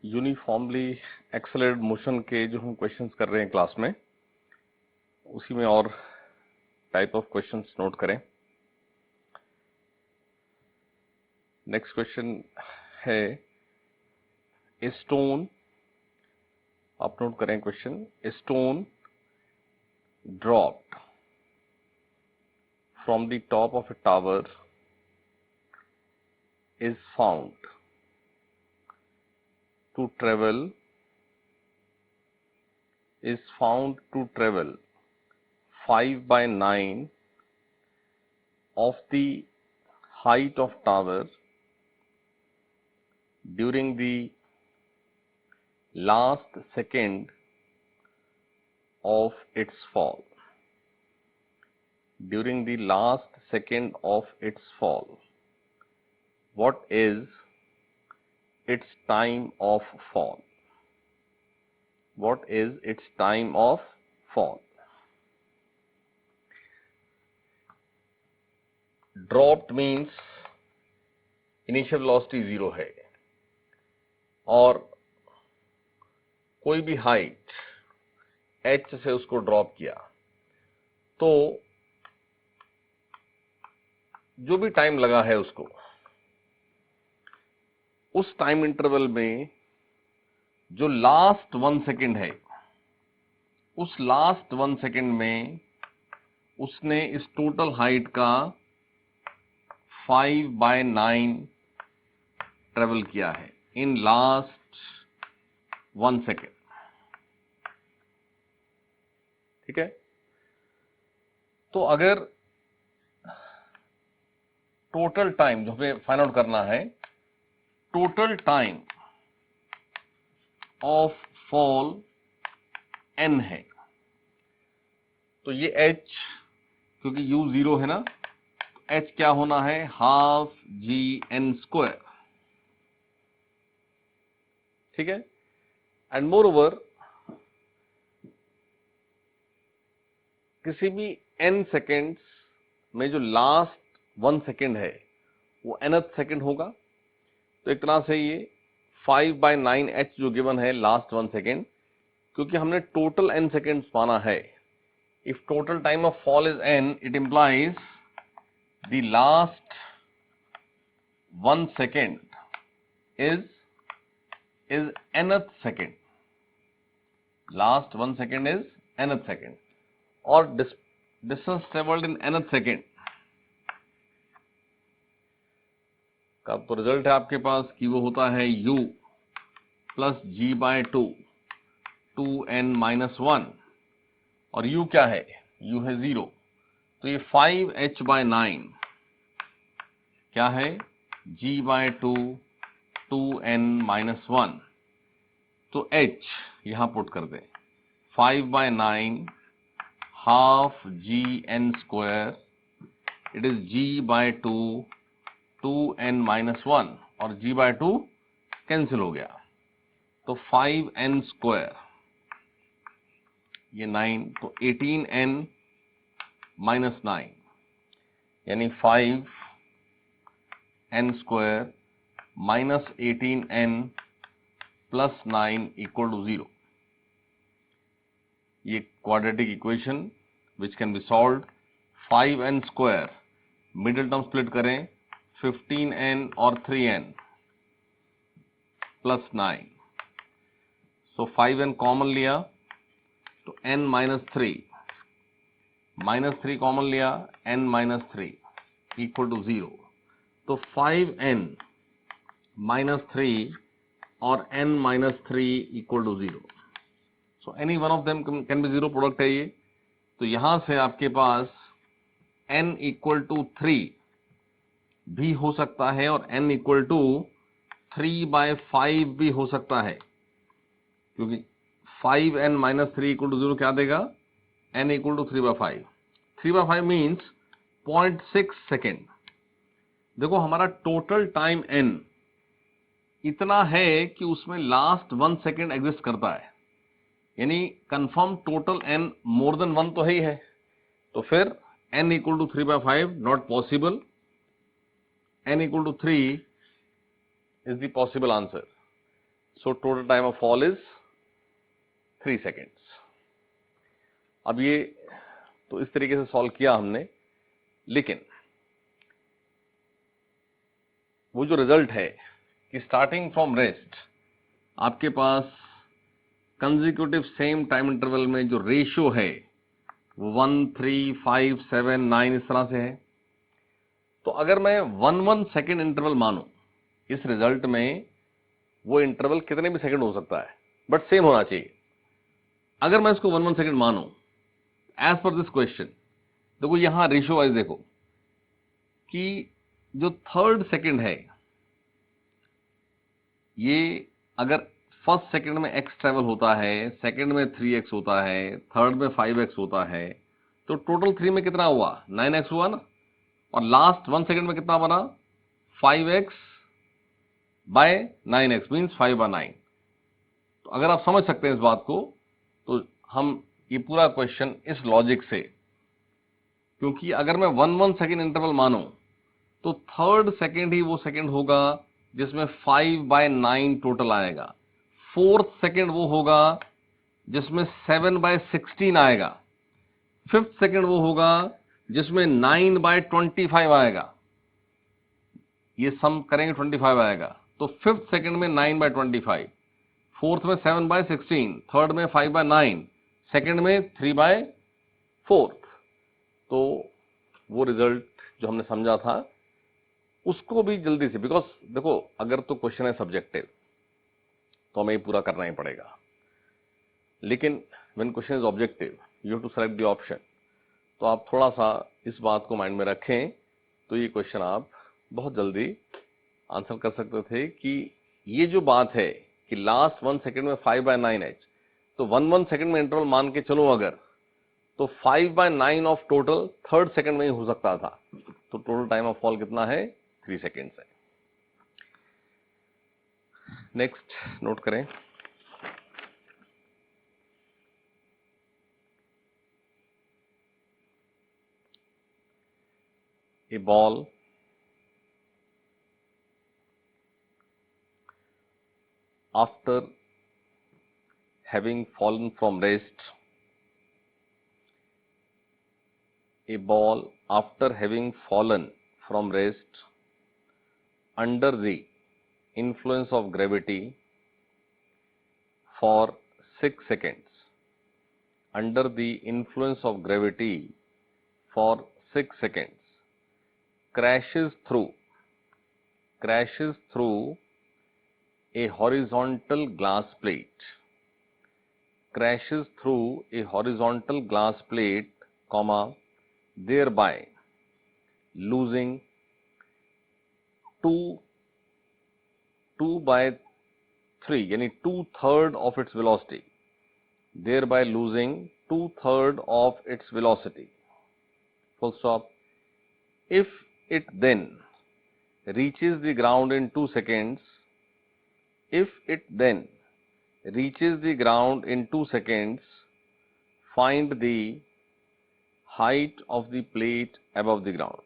Uniformly accelerated motion के जो हम क्वेश्चंस कर रहे हैं क्लास में, उसी में और टाइप ऑफ क्वेश्चंस नोट करें। नेक्स्ट क्वेश्चन है ए स्टोन, आप नोट करें question. A stone dropped from the top of A tower is found to travel 5/9 of the height of tower during the last second of its fall. During the last second of its fall, what is its time of fall? What is its time of fall? Dropped means initial velocity 0 है और कोई भी height h से उसको drop किया, तो जो भी टाइम लगा है उसको, उस टाइम इंटरवल में जो लास्ट 1 सेकेंड है, उस लास्ट 1 सेकेंड में उसने इस टोटल हाइट का 5/9 ट्रेवल किया है इन लास्ट 1 सेकेंड। ठीक है, तो अगर टोटल टाइम जो हमें फाइंड आउट करना है, total time of fall n है, तो ये h, क्योंकि u 0 है ना, तो h क्या होना है, हाफ जी एन स्क्वायर। ठीक है, एंड मोर ओवर किसी भी n सेकेंड्स में जो लास्ट 1 सेकेंड है वो nth सेकेंड होगा। तो एक तरह से ये 5/9h जो गिवन है लास्ट 1 सेकेंड, क्योंकि हमने टोटल n सेकेंड्स माना है। If total time of fall is n, it implies the last 1 second is nth second. Last 1 second is nth second, और distance travelled in nth second का तो result है आपके पास कि वो होता है u प्लस g/2 2n-1, और u क्या है, u है 0, तो ये 5h/9 क्या है, g/2 2n-1, तो h यहां पुट कर दें, 5/9 half g n square, it is g/2 2n-1, और g/2 कैंसिल हो गया, तो 5n स्क्वायर, ये 9, तो 18n-9, यानी 5n square minus 18n plus 9 equal to 0। ये quadratic equation which can be solved. 5n square middle term split करें, 15n और 3n प्लस 9, सो 5n कॉमन लिया तो n-3 कॉमन लिया, n-3 इक्वल टू 0, तो 5n-3 और n-3 equal to 0, so any one of them can be 0, product है ये। तो यहां से आपके पास n इक्वल टू 3 भी हो सकता है और n इक्वल टू 3/5 भी हो सकता है, क्योंकि 5n-3 इक्वल टू 0 क्या देगा, n equal to 3/5। 3/5 means 0.6 second. देखो हमारा टोटल टाइम n इतना है कि उसमें लास्ट 1 सेकेंड एग्जिस्ट करता है, यानी confirm total n more than 1 तो है ही है, तो फिर n equal to 3/5 not possible, n equal to 3 is the possible answer. So total time of fall is 3 seconds. अब ये तो इस तरीके से सॉल्व किया हमने, लेकिन वो जो रिजल्ट है कि स्टार्टिंग फ्रॉम रेस्ट आपके पास कंसेक्यूटिव सेम टाइम इंटरवल में जो रेशियो है वो 1, 3, 5, 7, 9 इस तरह से है। तो अगर मैं 1 सेकेंड इंटरवल मानूं, इस रिजल्ट में वो इंटरवल कितने भी सेकंड हो सकता है बट सेम होना चाहिए। अगर मैं इसको 1 सेकेंड मानूं एज पर दिस क्वेश्चन, देखो यहां रेशियो वाइज देखो कि जो थर्ड सेकेंड है ये अगर फर्स्ट सेकंड में x ट्रेवल होता है, सेकंड में 3x होता है, थर्ड में 5x होता है, तो टोटल 3 में कितना हुआ? 9x हुआ ना। और लास्ट 1 सेकंड में कितना बना? 5x bye 9x means 5/9। तो अगर आप समझ सकते हैं इस बात को, तो हम ये पूरा क्वेश्चन इस लॉजिक से, क्योंकि अगर मैं 1 सेकेंड इंटरवल मानूं तो थर्ड सेकेंड ही वो सेकेंड होगा जिसमें 5/9 टोटल आएगा। फोर्थ सेकेंड वो होगा जिसमें 7/16 आएगा। फिफ्थ सेकेंड वो होगा जिसमें 9/25 आएगा। ये सम करेंगे 25 आएगा। तो फिफ्थ सेकेंड में 9/25, फोर्थ में 7/16, थर्ड में 5/9, सेकेंड में 3/4। तो वो रिजल्ट जो हमने समझा था उसको भी जल्दी से, बिकॉज देखो अगर तो क्वेश्चन है सब्जेक्टिव तो हमें पूरा करना ही पड़ेगा, लेकिन when question is objective you have to select the option. तो आप थोड़ा सा इस बात को माइंड में रखें तो ये क्वेश्चन आप बहुत जल्दी आंसर कर सकते थे कि ये जो बात है कि लास्ट 1 सेकेंड में 5/9h, तो 1 सेकेंड में इंटरवल मान के चलो अगर, तो 5/9 ऑफ टोटल थर्ड सेकेंड में ही हो सकता था। तो टोटल टाइम ऑफ फॉल कितना है? 3 सेकेंड्स है। नेक्स्ट नोट करें, a ball after having fallen from rest, a ball after having fallen from rest under the influence of gravity for 6 seconds, under the influence of gravity for 6 seconds, crashes through a horizontal glass plate, crashes through a horizontal glass plate, comma, thereby losing 2/3 यानी 2/3 of its velocity, thereby losing 2/3 of its velocity, full stop. If it then reaches the ground in 2 seconds, if it then reaches the ground in 2 seconds, find the height of the plate above the ground.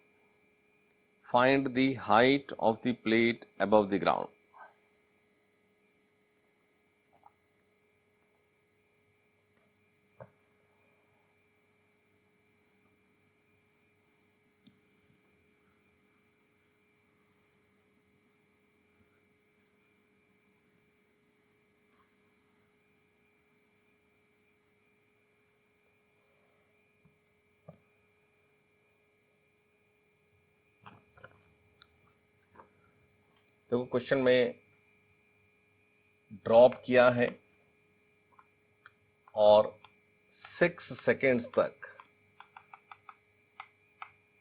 Find the height of the plate above the ground. देखो question में drop किया है और 6 seconds तक,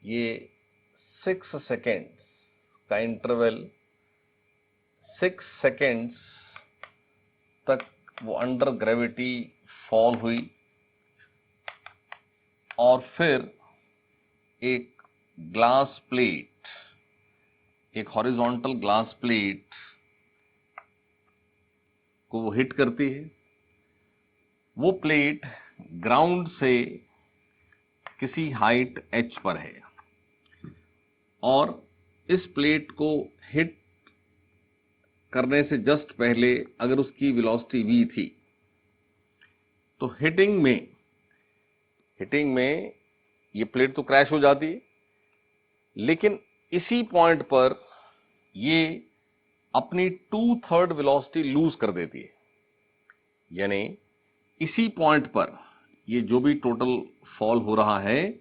ये 6 seconds का interval, 6 seconds तक वो अंडर ग्रेविटी फॉल हुई और फिर एक ग्लास प्लेट, एक हॉरिजॉन्टल ग्लास प्लेट को वो हिट करती है। वो प्लेट ग्राउंड से किसी हाइट h पर है और इस प्लेट को हिट करने से जस्ट पहले अगर उसकी वेलोसिटी v थी, तो हिटिंग में ये प्लेट तो क्रैश हो जाती है, लेकिन इसी पॉइंट पर ये अपनी 2/3 वेलोसिटी लूज कर देती है। यानी इसी पॉइंट पर ये जो भी टोटल फॉल हो रहा है,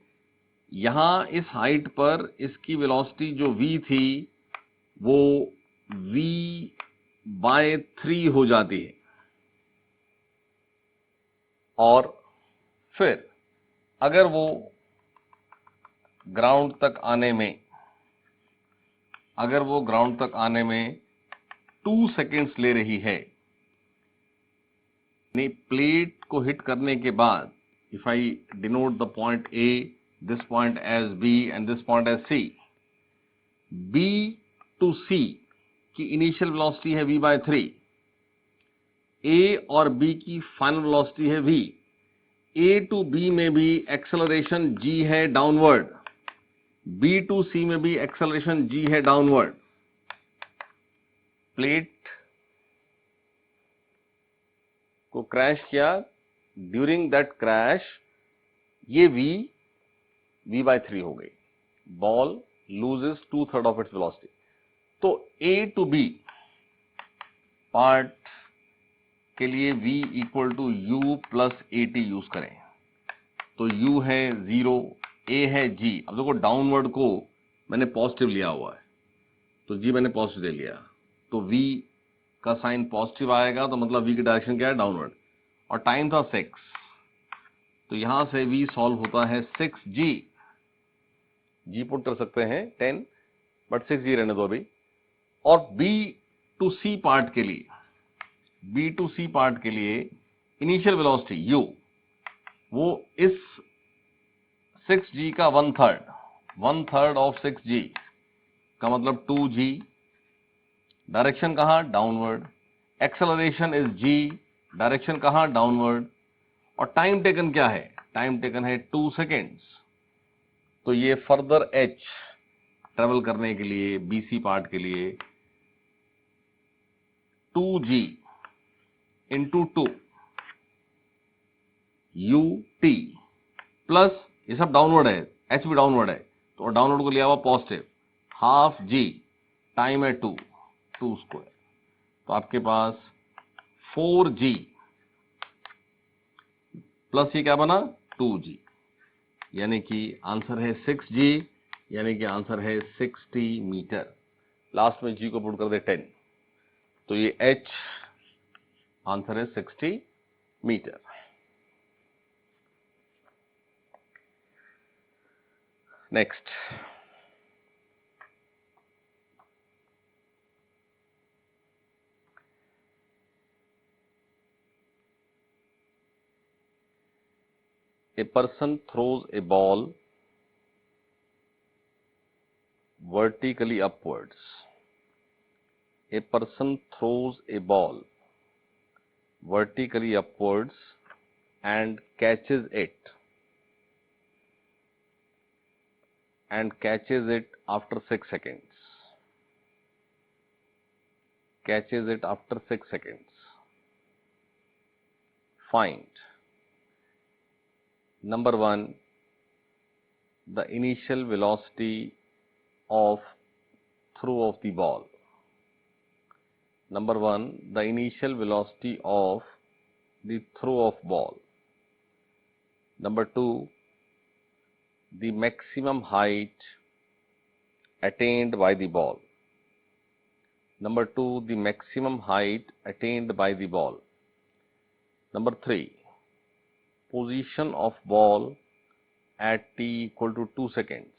यहां इस हाइट पर इसकी वेलोसिटी जो v थी वो v/3 हो जाती है। और फिर अगर वो ग्राउंड तक आने में 2 सेकेंड्स ले रही है, यानी प्लेट को हिट करने के बाद, if I denote the point A, this point as B and this point as C, B to C की इनिशियल वेलोसिटी है v/3, A और B की फाइनल वेलोसिटी है v, A to B में भी एक्सेलरेशन g है downward, B to C में भी एक्सेलरेशन g है डाउनवर्ड। प्लेट को क्रैश किया, ड्यूरिंग दैट क्रैश ये v/3 हो गई, ball loses 2/3 of its velocity. तो A to B पार्ट के लिए v equal to u plus AT use करें। तो u है 0, A है g। अब देखो डाउनवर्ड को मैंने पॉजिटिव लिया हुआ है, तो g मैंने पॉजिटिव ले लिया, तो v का साइन पॉजिटिव आएगा, तो मतलब v की डायरेक्शन क्या है, डाउनवर्ड। और टाइम था 6, तो यहां से v सॉल्व होता है 6g। g पुट कर सकते हैं 10, बट 6g रहने दो अभी। और B to C पार्ट के लिए इनिशियल वेलोसिटी u वो इस 6g का 1/3 ऑफ 6g का मतलब 2g। डायरेक्शन कहां, downward. Acceleration is g, direction कहां, डाउनवर्ड। और टाइम टेकन क्या है, टाइम टेकन है 2 सेकेंड्स। तो ये फर्दर h ट्रेवल करने के लिए BC पार्ट के लिए 2g इंटू 2 ut प्लस, ये सब डाउनवर्ड है, h भी डाउनवर्ड है, तो डाउनवर्ड को लिया हुआ पॉजिटिव, हाफ g, टाइम है 2 स्क्वायर। तो आपके पास 4g प्लस ये क्या बना, 2g, यानी कि आंसर है 6g, यानी कि आंसर है 60 मीटर। लास्ट में g को पुट कर दे 10, तो ये h आंसर है 60 metre. Next, a person throws a ball vertically upwards. A person throws a ball vertically upwards and catches it after 6 seconds. Find number 1 the initial velocity of throw of the ball. Number 1 the initial velocity of the throw of ball. Number 2 the maximum height attained by the ball. Number 2 the maximum height attained by the ball. Number 3 position of ball at t equal to 2 seconds.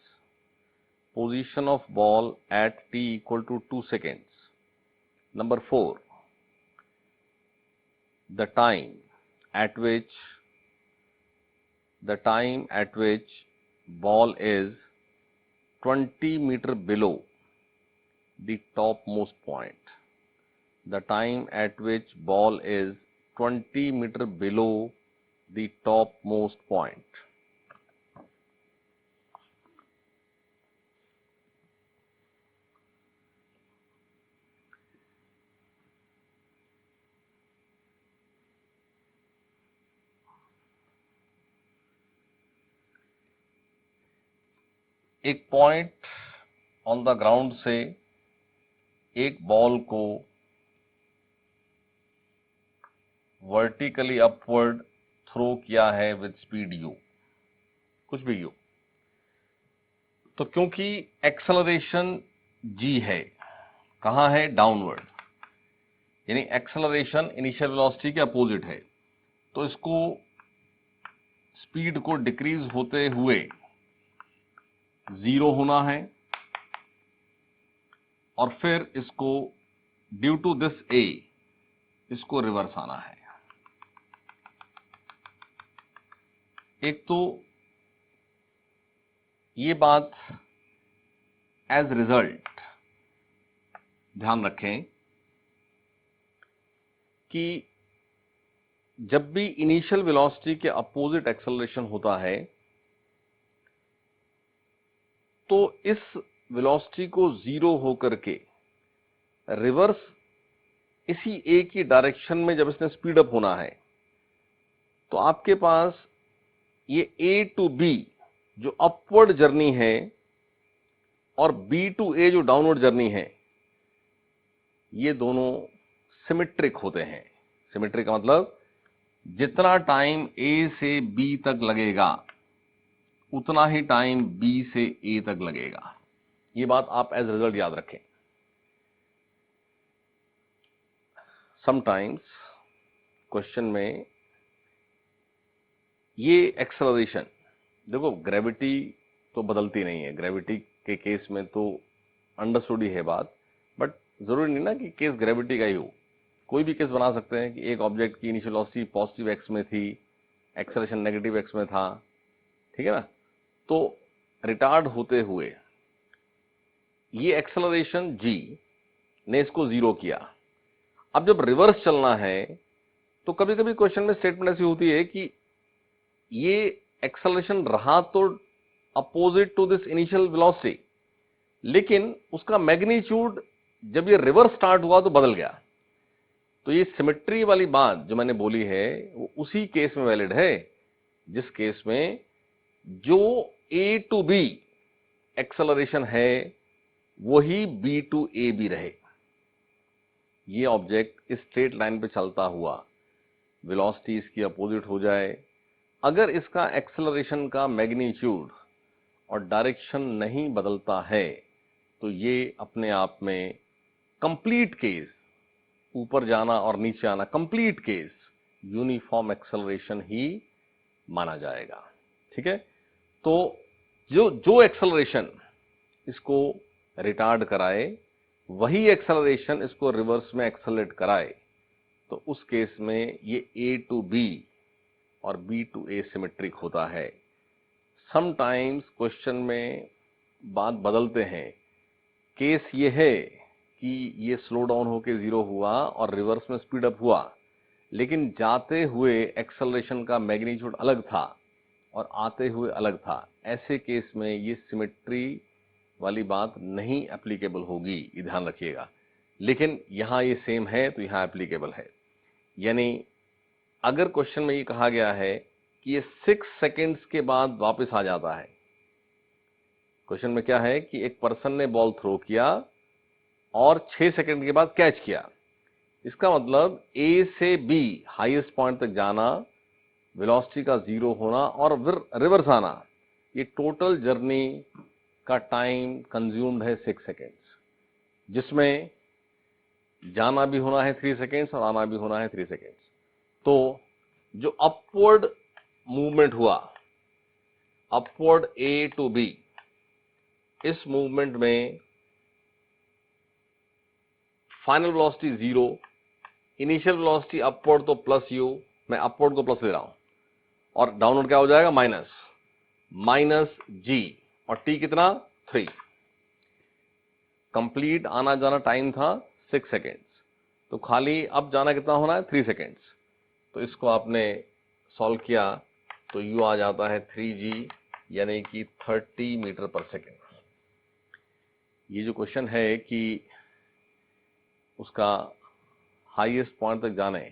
Position of ball at t equal to 2 seconds. Number 4 the time at which ball is 20 meter below the topmost point. The time at which ball is 20 meter below the topmost point. एक point on the ground से एक ball को vertically upward throw किया है with speed u, कुछ भी u, तो क्योंकि एक्सेलरेशन g है, कहां है, डाउनवर्ड, यानी एक्सेलरेशन इनिशियल वेलोसिटी के अपोजिट है, तो इसको स्पीड को डिक्रीज होते हुए 0 होना है और फिर इसको ड्यू टू दिस a इसको रिवर्स आना है। एक तो ये बात एज रिजल्ट ध्यान रखें कि जब भी इनिशियल वेलोसिटी के अपोजिट एक्सेलरेशन होता है तो इस वेलोसिटी को 0 होकर के रिवर्स इसी a की डायरेक्शन में जब इसने स्पीड अप होना है तो आपके पास ये a टू b जो अपवर्ड जर्नी है और b टू a जो डाउनवर्ड जर्नी है, ये दोनों सिमेट्रिक होते हैं। सिमेट्रिक का मतलब जितना टाइम a से b तक लगेगा उतना ही टाइम b से a तक लगेगा। ये बात आप एज रिजल्ट याद रखें। समटाइम्स क्वेश्चन में ये एक्सेलरेशन, देखो ग्रेविटी तो बदलती नहीं है, ग्रेविटी के केस में तो अंडरस्टूड ही है बात, बट जरूरी नहीं ना कि केस ग्रेविटी का ही हो, कोई भी केस बना सकते हैं कि एक ऑब्जेक्ट की इनिशियल वेलोसिटी पॉजिटिव एक्स में थी, एक्सेलरेशन नेगेटिव एक्स में था, ठीक है ना, तो रिटार्ड होते हुए ये एक्सेलरेशन g ने इसको 0 किया। अब जब रिवर्स चलना है तो कभी कभी क्वेश्चन में स्टेटमेंट ऐसी होती है कि ये एक्सेलरेशन रहा तो opposite to this initial velocity, लेकिन उसका मैग्नीट्यूड जब ये रिवर्स स्टार्ट हुआ तो बदल गया। तो ये सिमेट्री वाली बात जो मैंने बोली है वो उसी केस में वैलिड है जिस केस में जो a टू b एक्सेलरेशन है वही b टू a भी रहे। ये ऑब्जेक्ट इस स्ट्रेट लाइन पे चलता हुआ वेलोसिटी इसकी अपोजिट हो जाए, अगर इसका एक्सेलरेशन का मैग्नीट्यूड और डायरेक्शन नहीं बदलता है तो ये अपने आप में कंप्लीट केस, ऊपर जाना और नीचे आना कंप्लीट केस यूनिफॉर्म एक्सेलरेशन ही माना जाएगा। ठीक है, तो जो एक्सेलरेशन इसको रिटार्ड कराए वही एक्सेलरेशन इसको रिवर्स में एक्सेलरेट कराए, तो उस केस में ये a टू b और b टू a सिमेट्रिक होता है। समटाइम्स क्वेश्चन में बात बदलते हैं, केस ये है कि ये स्लो डाउन होके 0 हुआ और रिवर्स में स्पीड अप हुआ, लेकिन जाते हुए एक्सेलरेशन का मैग्नीट्यूड अलग था और आते हुए अलग था। ऐसे केस में ये सिमेट्री वाली बात नहीं एप्लीकेबल होगी, ये ध्यान रखिएगा। लेकिन यहां ये सेम है तो यहां एप्लीकेबल है। यानी अगर क्वेश्चन में ये कहा गया है कि ये 6 सेकेंड्स के बाद वापस आ जाता है, क्वेश्चन में क्या है कि एक पर्सन ने बॉल थ्रो किया और 6 सेकेंड के बाद कैच किया, इसका मतलब A से B हाईएस्ट पॉइंट तक जाना, वेलोसिटी का 0 होना और फिर रिवर्स आना, ये टोटल जर्नी का टाइम कंज्यूम्ड है 6 सेकेंड्स, जिसमें जाना भी होना है 3 सेकेंड्स और आना भी होना है 3 सेकेंड्स। तो जो अपवर्ड मूवमेंट हुआ, अपवर्ड A टू B, इस मूवमेंट में final velocity 0, initial velocity upward तो प्लस u, मैं अपवर्ड को प्लस ले रहा हूं, और डाउनवर्ड क्या हो जाएगा, माइनस g, और t कितना, 3। कंप्लीट आना जाना टाइम था 6 सेकेंड्स, तो खाली अब जाना कितना होना है, 3 सेकेंड्स। तो इसको आपने सॉल्व किया तो u आ जाता है 3g, यानी कि 30 मीटर पर सेकेंड। ये जो क्वेश्चन है कि उसका हाईएस्ट पॉइंट तक जाने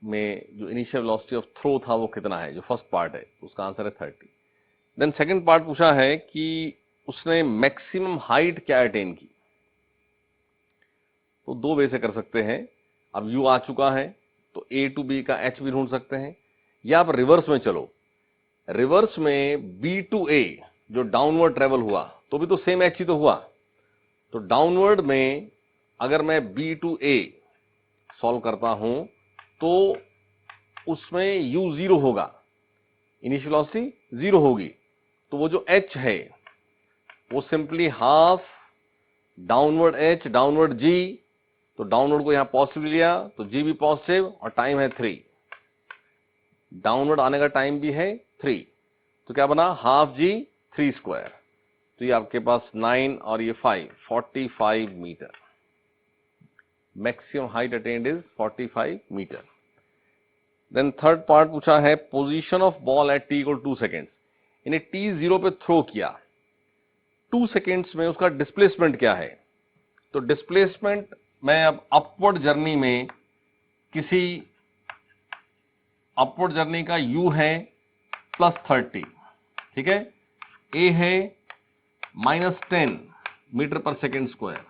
में जो इनिशियल वेलोसिटी ऑफ थ्रो था वो कितना है, जो फर्स्ट पार्ट है, उसका आंसर है 30। देन सेकंड पार्ट पूछा है कि उसने मैक्सिमम हाइट क्या अटेन की। तो दो वे से कर सकते हैं। अब u आ चुका है तो a टू b का h भी ढूंढ सकते हैं, या आप रिवर्स में चलो। रिवर्स में b टू a जो डाउनवर्ड ट्रेवल हुआ तो भी तो सेम h ही तो हुआ। तो डाउनवर्ड में अगर मैं b टू a सॉल्व करता हूं तो उसमें u 0 होगा, इनिशियल वेलोसिटी 0 होगी। तो वो जो h है वो simply half downward h downward g, तो डाउनवर्ड को यहां पॉजिटिव लिया तो g भी पॉजिटिव और टाइम है 3, डाउनवर्ड आने का टाइम भी है 3, तो क्या बना हाफ g 3 स्क्वायर। तो ये आपके पास 9 और ये 5 45 metre. Maximum height attained is 45 metre. Then third part पूछा है position of ball at t equal 2 seconds. इन्हें t 0 पे थ्रो किया, 2 सेकेंड्स में उसका डिस्प्लेसमेंट क्या है। तो डिस्प्लेसमेंट मैं अब अपवर्ड जर्नी में किसी अपवर्ड जर्नी का u है +30, ठीक है, a है -10 मीटर पर सेकेंड स्क्वायर,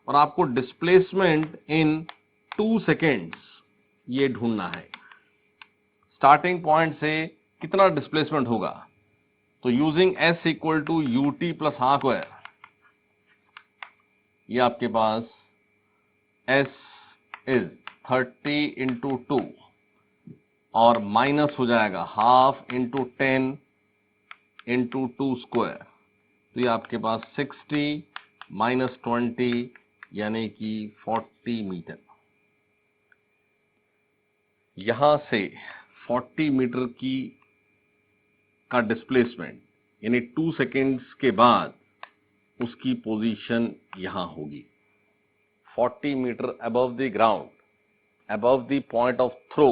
और आपको डिस्प्लेसमेंट इन 2 सेकेंड्स ये ढूंढना है। स्टार्टिंग पॉइंट से कितना डिस्प्लेसमेंट होगा। तो using s equal to ut plus half square, ये आपके पास s इज 30 इंटू 2 और माइनस हो जाएगा हाफ इंटू 10 इंटू 2 स्क्वायर, तो ये आपके पास 60 माइनस 20 यानी कि 40 मीटर। यहां से 40 मीटर का डिस्प्लेसमेंट यानी 2 सेकेंड्स के बाद उसकी पोजीशन यहां होगी, 40 metre above the ground, above the point of throw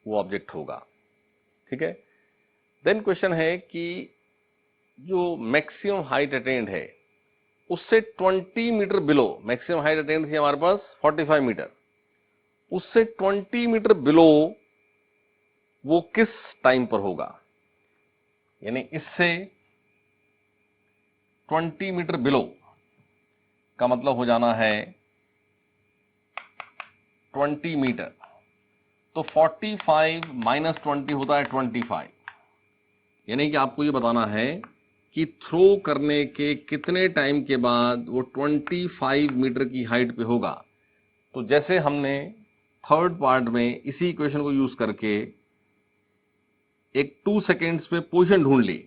वो ऑब्जेक्ट होगा, ठीक है। देन क्वेश्चन है कि जो मैक्सिमम हाइट अटेन्ड है उससे 20 metre below, maximum height attained थी हमारे पास 45 मीटर, उससे 20 मीटर बिलो वो किस टाइम पर होगा। यानी इससे 20 मीटर बिलो का मतलब हो जाना है 20 मीटर, तो 45 माइनस 20 होता है 25। यानी कि आपको ये बताना है कि थ्रो करने के कितने टाइम के बाद वो 25 मीटर की हाइट पे होगा। तो जैसे हमने थर्ड पार्ट में इसी इक्वेशन को यूज करके एक 2 सेकेंड्स में पोजीशन ढूंढ ली,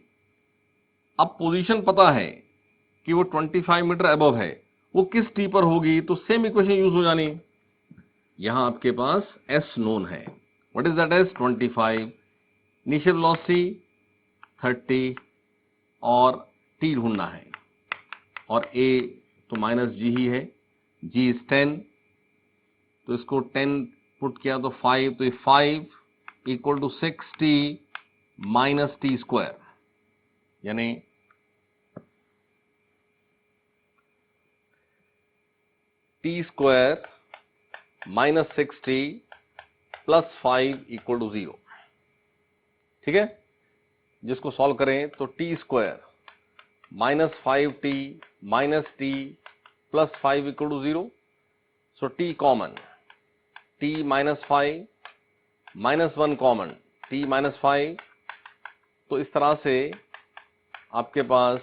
अब पोजीशन पता है कि वो 25 मीटर अबव है, वो किस टी पर होगी, तो सेम इक्वेशन यूज हो जानी। यहां आपके पास s नोन है, what is that S 25, initial velocity 30 और t ढूंढना है, और a तो माइनस g ही है, g इज 10, तो इसको 10 पुट किया तो 5, तो ये 5 equal to 60 minus T square, यानी T square minus 60 plus 5 equal to 0, ठीक है। जिसको सॉल्व करें तो T square minus 5t minus T plus 5 equal to 0, so t common, t minus 5 minus 1 common, t minus 5, तो इस तरह से आपके पास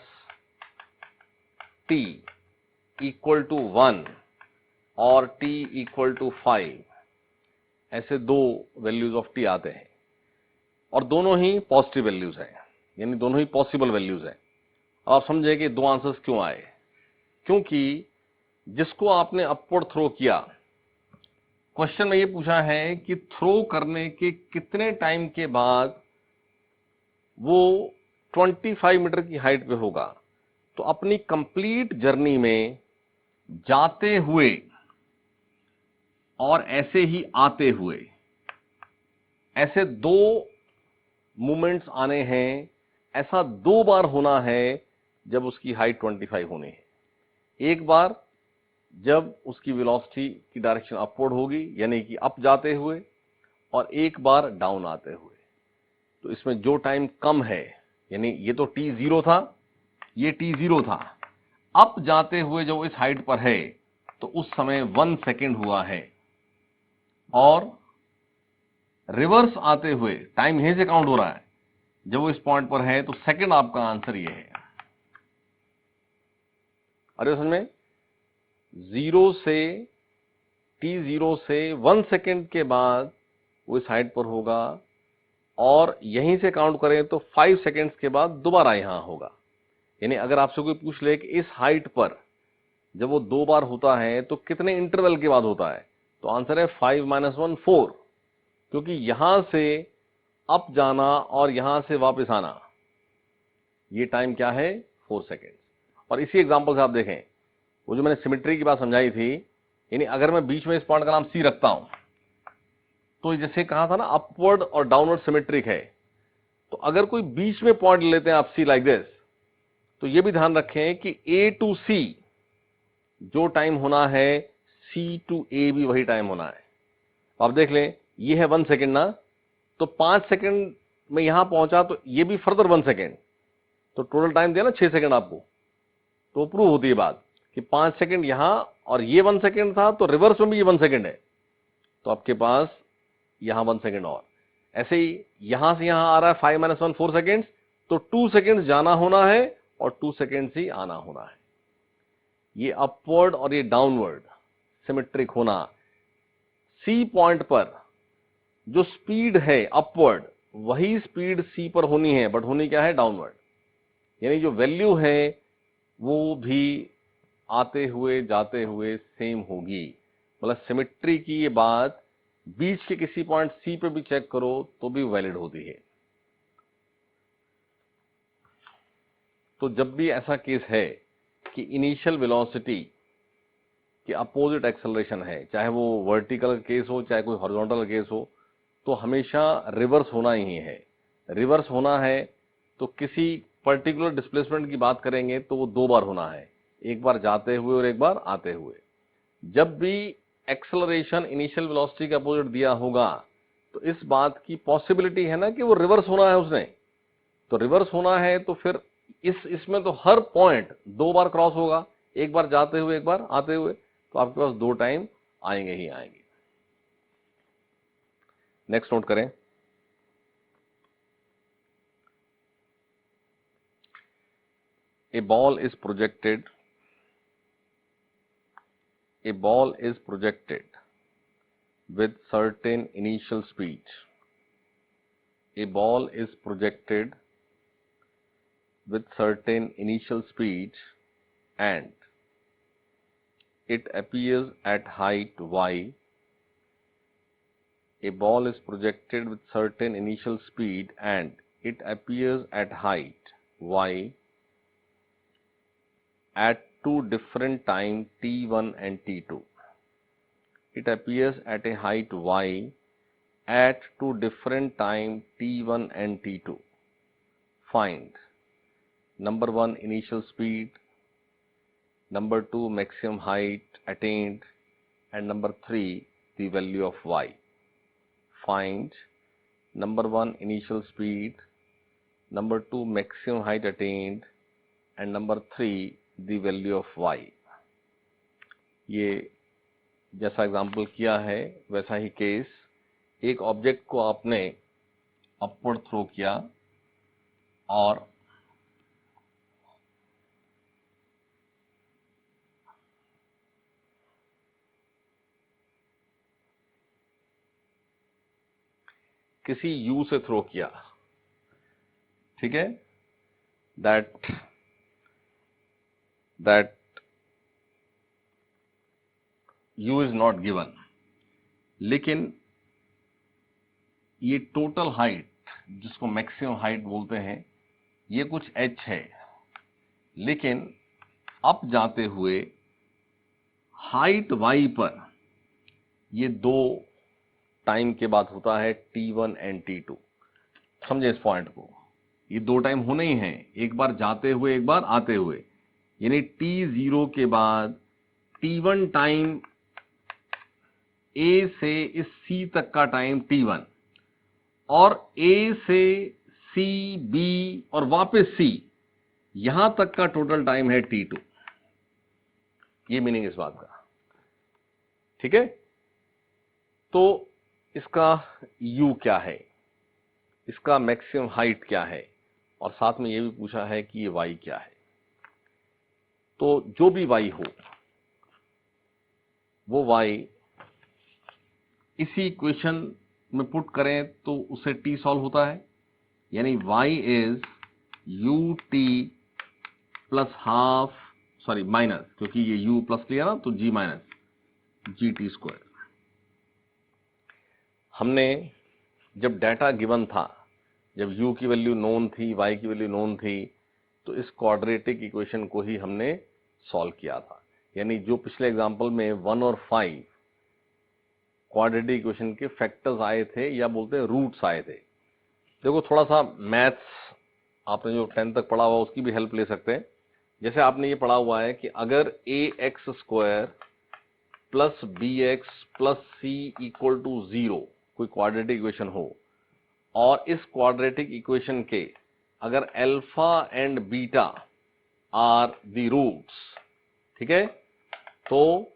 t इक्वल टू 1 और t इक्वल टू 5, ऐसे दो वैल्यूज ऑफ t आते हैं, और दोनों ही पॉजिटिव वैल्यूज हैं, यानी दोनों ही पॉसिबल वैल्यूज हैं। अब आप समझे कि दो आंसर्स क्यों आए, क्योंकि जिसको आपने अपवर्ड थ्रो किया, क्वेश्चन में ये पूछा है कि थ्रो करने के कितने टाइम के बाद वो 25 मीटर की हाइट पे होगा। तो अपनी कंप्लीट जर्नी में जाते हुए और ऐसे ही आते हुए, ऐसे दो मूवमेंट्स आने हैं, ऐसा 2 बार होना है जब उसकी हाइट 25 होनी है। एक बार जब उसकी वेलोसिटी की डायरेक्शन अपवर्ड होगी, यानी कि अप जाते हुए, और एक बार डाउन आते हुए। तो इसमें जो टाइम कम है यानी ये तो t0 था, ये t0 था। अप जाते हुए जो इस हाइट पर है तो उस समय 1 सेकेंड हुआ है, और रिवर्स आते हुए टाइम यहीं से काउंट हो रहा है, जब वो इस पॉइंट पर है तो सेकंड आपका आंसर ये है। अरे समझ में, 0 से t0 से 1 सेकेंड के बाद वो इस हाइट पर होगा, और यहीं से काउंट करें तो 5 सेकेंड्स के बाद दोबारा यहां होगा। यानी अगर आपसे कोई पूछ ले कि इस हाइट पर जब वो 2 बार होता है तो कितने इंटरवल के बाद होता है, तो आंसर है 5 - 1 4, क्योंकि यहां से अप जाना और यहां से वापस आना, ये टाइम क्या है, 4 सेकेंड। और इसी एग्जांपल से आप देखें, वो जो मैंने सिमेट्री की बात समझाई थी, यानी अगर मैं बीच में इस पॉइंट का नाम सी रखता हूं, तो जैसे कहा था ना अपवर्ड और डाउनवर्ड सिमेट्रिक है, तो अगर कोई बीच में पॉइंट लेते हैं आप सी लाइक दिस, तो ये भी ध्यान रखें कि ए टू सी जो टाइम होना है, सी टू ए भी वही टाइम होना है। आप देख लें, ये है 1 सेकेंड ना, तो 5 सेकेंड में यहां पहुंचा तो ये भी फर्दर 1 सेकेंड, तो टोटल टाइम दिया ना 6 सेकेंड आपको, तो प्रूव होती है बात कि 5 सेकेंड यहां और ये 1 सेकेंड था, तो रिवर्स में भी ये 1 सेकेंड है, तो आपके पास यहां 1 सेकेंड और। ऐसे ही यहां से यहां आ रहा है 5 - 1 4 सेकेंड्स, तो 2 सेकेंड्स जाना होना है और 2 सेकेंड्स ही आना होना है। ये अपवर्ड और ये डाउनवर्ड सिमेट्रिक होना, सी पॉइंट पर जो स्पीड है अपवर्ड, वही स्पीड सी पर होनी है, बट होनी क्या है, डाउनवर्ड। यानी जो वैल्यू है वो भी आते हुए जाते हुए सेम होगी। मतलब सिमेट्री की ये बात बीच के किसी पॉइंट सी पे भी चेक करो तो भी वैलिड होती है। तो जब भी ऐसा केस है कि इनिशियल वेलोसिटी के अपोजिट एक्सेलरेशन है, चाहे वो वर्टिकल केस हो चाहे कोई हॉरिजॉन्टल केस हो, तो हमेशा रिवर्स होना ही है। रिवर्स होना है तो किसी पर्टिकुलर डिस्प्लेसमेंट की बात करेंगे तो वो 2 बार होना है, एक बार जाते हुए और एक बार आते हुए। जब भी एक्सेलरेशन इनिशियल वेलोसिटी के अपोजिट दिया होगा तो इस बात की पॉसिबिलिटी है ना कि वो रिवर्स होना है उसने, तो रिवर्स होना है तो फिर इसमें तो हर पॉइंट 2 बार क्रॉस होगा, एक बार जाते हुए एक बार आते हुए, तो आपके पास 2 टाइम आएंगे ही आएंगे। नेक्स्ट नोट करें, a ball is projected with certain initial speed. A ball is projected with certain initial speed and it appears at height y. A ball is projected with certain initial speed and it appears at height y at 2 different time t1 and t2. It appears at a height y at 2 different time t1 and t2. Find number 1 initial speed, number 2 maximum height attained, and number 3 the value of y. Find number 1 initial speed, number 2 maximum height attained, and number 3 the value of y. ये जैसा example किया है वैसा ही case, एक object को आपने upward throw किया और किसी यू से थ्रो किया, ठीक है, that you is not given, लेकिन ये टोटल हाइट जिसको मैक्सिमम हाइट बोलते हैं ये कुछ h है, लेकिन अप जाते हुए हाइट y पर ये 2 टाइम के बाद होता है t1 एंड t2। समझे इस पॉइंट को, ये 2 टाइम होने ही हैं, एक बार जाते हुए एक बार आते हुए, यानी t0 के बाद t1 टाइम A से इस C तक का टाइम t1 और A से सी, बी और वापस सी, यहां तक का टोटल टाइम है T2। ये मीनिंग इस बात का, ठीक है। तो इसका U क्या है, इसका मैक्सिमम हाइट क्या है, और साथ में ये भी पूछा है कि ये Y क्या है। तो जो भी Y हो, वो Y इसी इक्वेशन में पुट करें तो उससे T सॉल्व होता है, यानी Y is UT plus half, sorry minus, क्योंकि ये U प्लस लिया ना तो G माइनस GT स्क्वायर। हमने जब डाटा गिवन था, जब U की वैल्यू नोन थी, Y की वैल्यू नोन थी, तो इस क्वाड्रेटिक इक्वेशन को ही हमने सॉल्व किया था। यानी जो पिछले एग्जांपल में 1 और 5 क्वाड्रेटिक इक्वेशन के फैक्टर्स आए थे, या बोलते हैं रूट्स आए थे। देखो थोड़ा सा मैथ्स आपने जो 10 तक पढ़ा हुआ उसकी भी हेल्प ले सकते हैं। जैसे आपने ये पढ़ा हुआ है कि अगर ax square plus bx plus c equal to 0 कोई क्वाड्रेटिक इक्वेशन हो, और इस क्वाड्रेटिक इक्वेशन के अगर alpha and beta are the roots, ठीक है, तो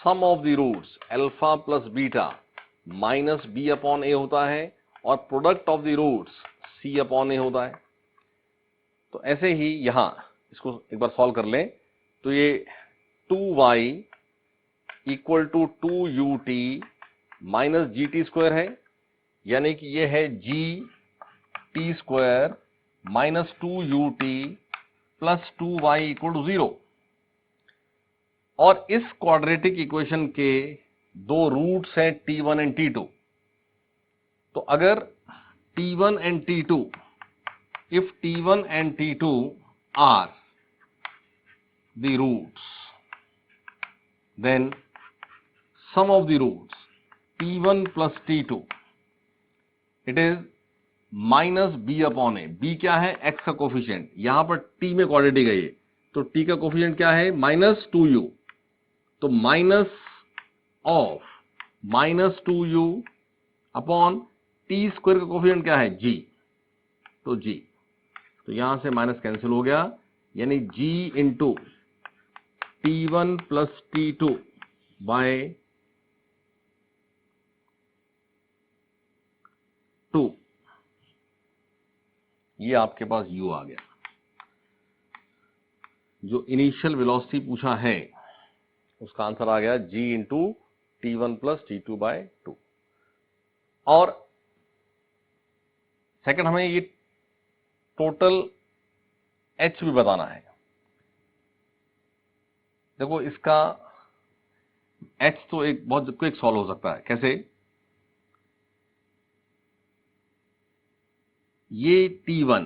sum of the roots alpha plus beta minus B upon A होता है, और product of the roots C upon A होता है। तो ऐसे ही यहां इसको एक बार सॉल्व कर लें तो ये 2y equal to 2ut minus GT square है, यानी कि ये है GT square minus 2ut plus 2y equal to 0। और इस क्वाड्रेटिक इक्वेशन के दो रूट्स हैं T1 एंड T2। तो अगर T1 and T2, if T1 and T2 are the roots, then sum of the roots T1 plus T2, it is minus b upon A. b क्या है, x का coefficient, यहां पर t में quadratic है ये, तो t का कोफिशिएंट क्या है, माइनस 2u, तो minus of minus 2u upon t square का कोफिशिएंट क्या है, g, तो g, तो यहां से माइनस कैंसिल हो गया, यानी g into T1 plus T2 bye 2, ये आपके पास u आ गया। जो इनिशियल वेलोसिटी पूछा है उसका आंसर आ गया g into T1 plus T2 bye 2। और सेकंड हमें ये टोटल h भी बताना है। देखो इसका h तो एक बहुत क्विक सॉल्व हो सकता है। कैसे, ये T1,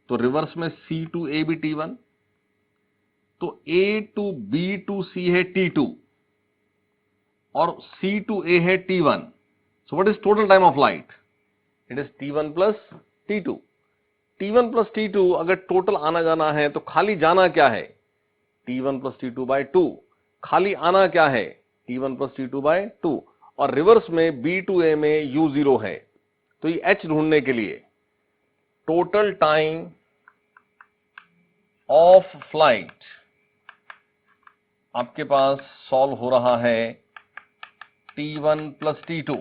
तो रिवर्स में C टू A भी T1, तो A to B to C है T2 और C टू A है T1। So what is total time of light, it is T1 plus T2। T1 plus T2 अगर total आना जाना है तो खाली जाना क्या है, T1 प्लस T2 बाय 2, खाली आना क्या है, T1 प्लस T2 बाय 2, और रिवर्स में B टू A में U0 है। तो ये H ढूंढने के लिए टोटल टाइम ऑफ फ्लाइट आपके पास सॉल्व हो रहा है T1 प्लस T2।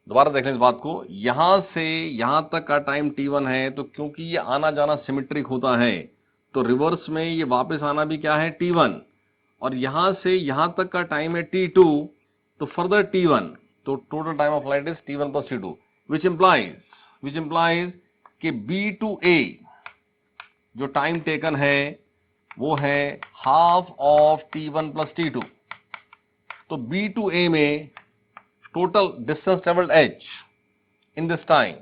दोबारा देख लें इस बात को, यहां से यहां तक का टाइम T1 है, तो क्योंकि ये आना जाना सिमेट्रिक होता है तो रिवर्स में ये वापस आना भी क्या है, T1, और यहां से यहां तक का टाइम है T2, तो फर्दर T1, तो total time of flight is T1 plus T2, which implies कि B टू A जो टाइम टेकन है वो है half of T1 plus T2। तो B टू A में total distance travelled h in this time,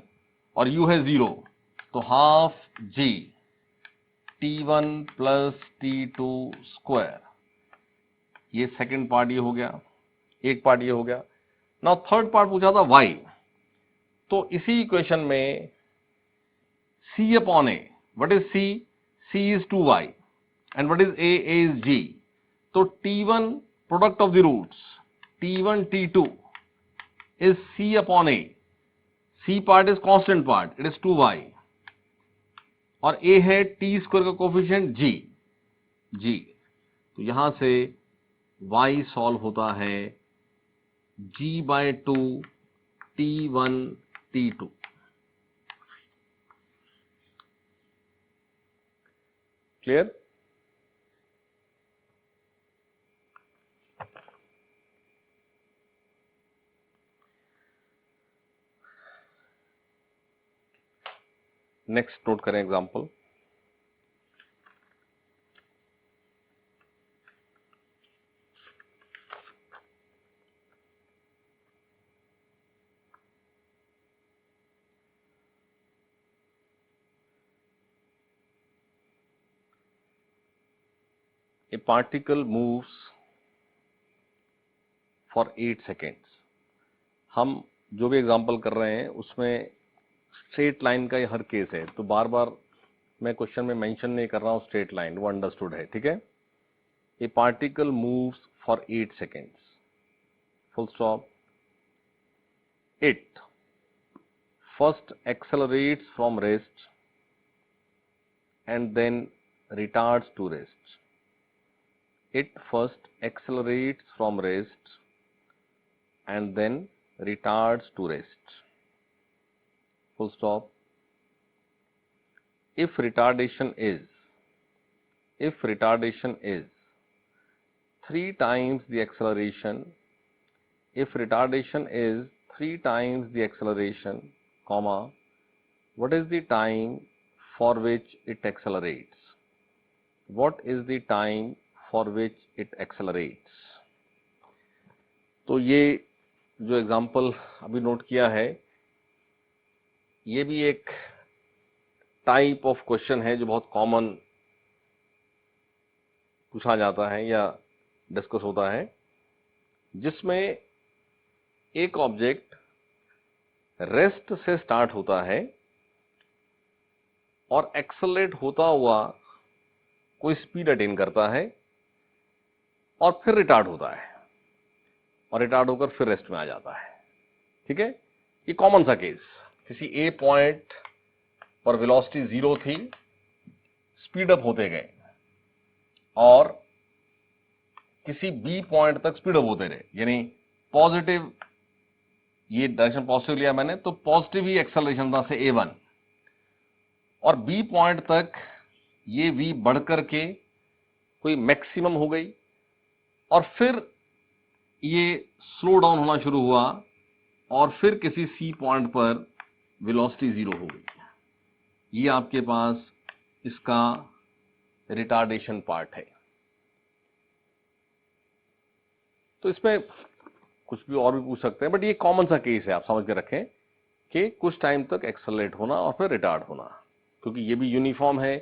और u है 0, तो half g T1 plus T2 square. ये सेकंड पार्ट ये हो गया, एक पार्ट ये हो गया। नाउ थर्ड पार्ट पूछा था y, तो इसी इक्वेशन में c upon a, what is c, c is 2y and what is a is g। तो T1 product of the roots T1 T2 is c upon a, c part is constant part, it is 2y, और a है t square का coefficient g। तो यहां से y solve होता है g/2 t1 t2। Clear? Next note करें example. A particle moves for 8 seconds। हम जो भी एग्जांपल कर रहे हैं उसमें स्ट्रेट लाइन का ये हर केस है, तो बार बार मैं क्वेश्चन में मेंशन नहीं कर रहा हूं स्ट्रेट लाइन, वो अंडरस्टूड है, ठीक है। ए particle moves for 8 seconds, full stop. It first accelerates from rest and then retards to rest. It first accelerates from rest and then retards to rest. Full stop. If retardation is 3 times the acceleration, if retardation is 3 times the acceleration, comma, what is the time for which it accelerates? What is the time for which it accelerates? तो ये जो example अभी note किया है, ये भी एक type of question है जो बहुत कॉमन पूछा जाता है या डिस्कस होता है, जिसमें एक ऑब्जेक्ट रेस्ट से स्टार्ट होता है और एक्सेलरेट होता हुआ कोई स्पीड अटेन करता है और फिर रिटार्ड होता है और रिटार्ड होकर फिर रेस्ट में आ जाता है, ठीक है। ये कॉमन सा केस, किसी ए पॉइंट पर वेलोसिटी 0 थी, स्पीड अप होते गए और किसी बी पॉइंट तक स्पीड अप होते रहे, यानी पॉजिटिव, ये डायरेक्शन पॉजिटिव लिया मैंने, तो पॉजिटिव ही एक्सेलरेशन था से a1, और बी पॉइंट तक ये v बढ़ करके कोई मैक्सिमम हो गई और फिर ये स्लो डाउन होना शुरू हुआ और फिर किसी सी पॉइंट पर वेलोसिटी 0 हो गई। ये आपके पास इसका रिटार्डेशन पार्ट है। तो इसमें कुछ भी और भी पूछ सकते हैं, बट ये कॉमन सा केस है, आप समझ के रखें कि कुछ टाइम तक एक्सेलरेट होना और फिर रिटार्ड होना, क्योंकि ये भी यूनिफॉर्म है,